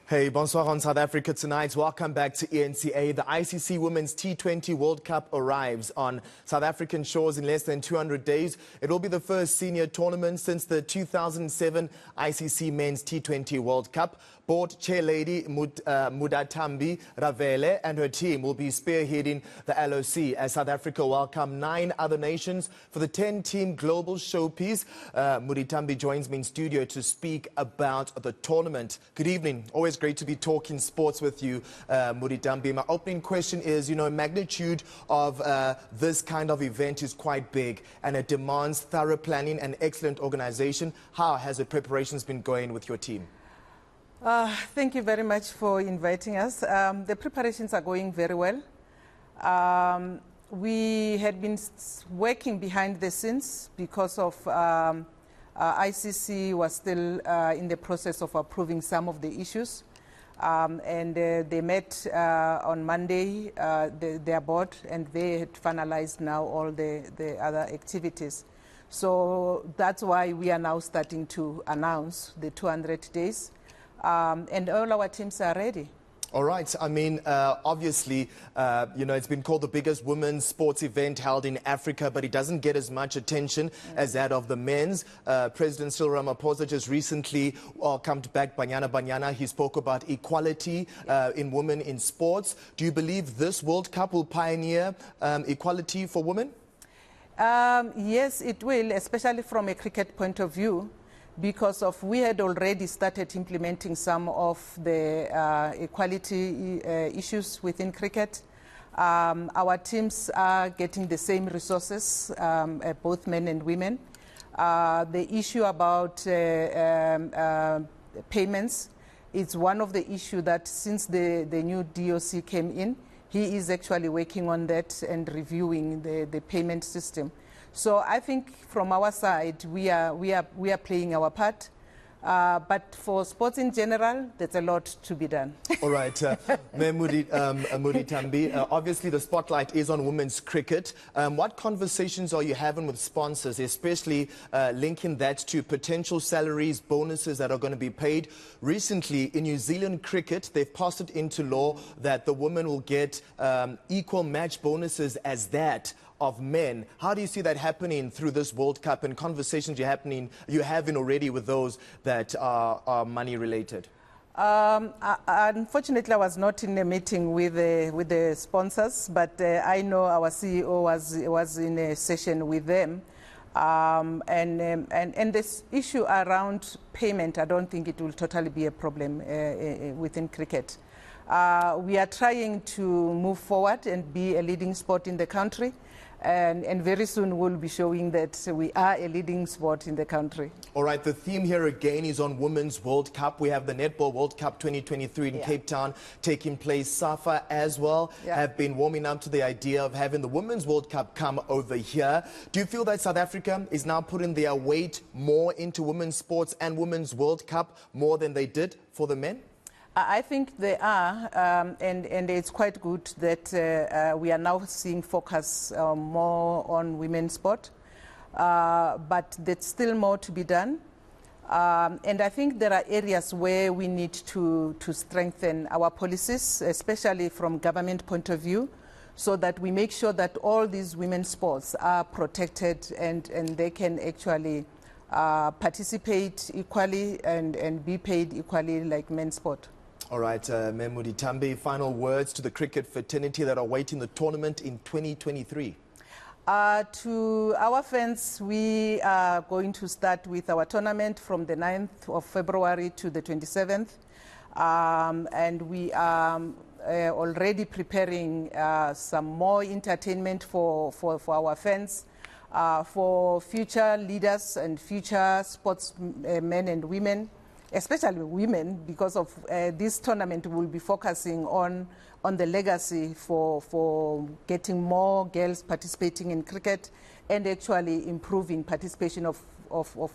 Hey, bonsoir on South Africa tonight. Welcome back to ENCA. The ICC Women's T20 World Cup arrives on South African shores in less than 200 days. It will be the first senior tournament since the 2007 ICC Men's T20 World Cup. Board chair lady Mutiambi Ravele and her team will be spearheading the LOC as South Africa welcome 9 other nations for the 10-team global showpiece. Mutiambi joins me in studio to speak about the tournament. Good evening. Always great to be talking sports with you, Mutiambi. My opening question is, magnitude of this kind of event is quite big and it demands thorough planning and excellent organization. How has the preparations been going with your team? Thank you very much for inviting us. The preparations are going very well. We had been working behind the scenes because of ICC was still in the process of approving some of the issues. And they met on Monday, their board, and they had finalized now all the other activities. So that's why we are now starting to announce the 200 days. And all our teams are ready. All right. I mean, obviously, it's been called the biggest women's sports event held in Africa, but it doesn't get as much attention as that of the men's. President Cyril Ramaphosa just recently welcomed back Banyana. He spoke about equality in women in sports. Do you believe this World Cup will pioneer equality for women? Yes, it will, especially from a cricket point of view, because we had already started implementing some of the equality issues within cricket. Our teams are getting the same resources, both men and women. The issue about payments is one of the issues that since the new DOC came in, he is actually working on that and reviewing the payment system. So I think from our side, we are playing our part. But for sports in general, there's a lot to be done. All right. Mutiambi, obviously the spotlight is on women's cricket. What conversations are you having with sponsors, especially linking that to potential salaries, bonuses that are going to be paid? Recently, in New Zealand cricket, they've passed it into law that the women will get equal match bonuses as that of men. How do you see that happening through this World Cup and conversations you're having already with those that are money related? Unfortunately, I was not in a meeting with the sponsors, but I know our CEO was in a session with them. And this issue around payment, I don't think it will totally be a problem within cricket. We are trying to move forward and be a leading sport in the country. And very soon we'll be showing that we are a leading sport in the country. All right, the theme here again is on Women's World Cup. We have the Netball World Cup 2023 in Cape Town taking place. SAFA as well have been warming up to the idea of having the Women's World Cup come over here. Do you feel that South Africa is now putting their weight more into women's sports and Women's World Cup more than they did for the men? I think they are, and it's quite good that we are now seeing focus more on women's sport, but there's still more to be done. And I think there are areas where we need to strengthen our policies, especially from government point of view, so that we make sure that all these women's sports are protected and they can actually participate equally and be paid equally like men's sport. All right, Mutiambi, final words to the cricket fraternity that are waiting the tournament in 2023. To our fans, we are going to start with our tournament from the 9th of February to the 27th. And we are already preparing some more entertainment for our fans, for future leaders and future sportsmen and women. Especially women, because of this tournament will be focusing on the legacy for getting more girls participating in cricket and actually improving participation of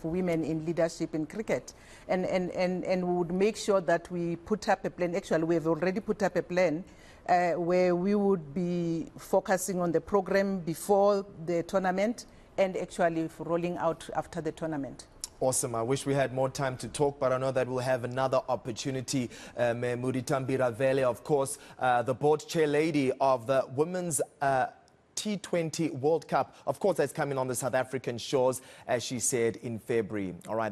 women in leadership in cricket. And we would make sure that we put up a plan. Actually, we have already put up a plan where we would be focusing on the program before the tournament and actually rolling out after the tournament. Awesome. I wish we had more time to talk, but I know that we'll have another opportunity. Mutiambi Ravele, of course, the board chair lady of the Women's T20 World Cup. Of course, that's coming on the South African shores, as she said, in February. All right.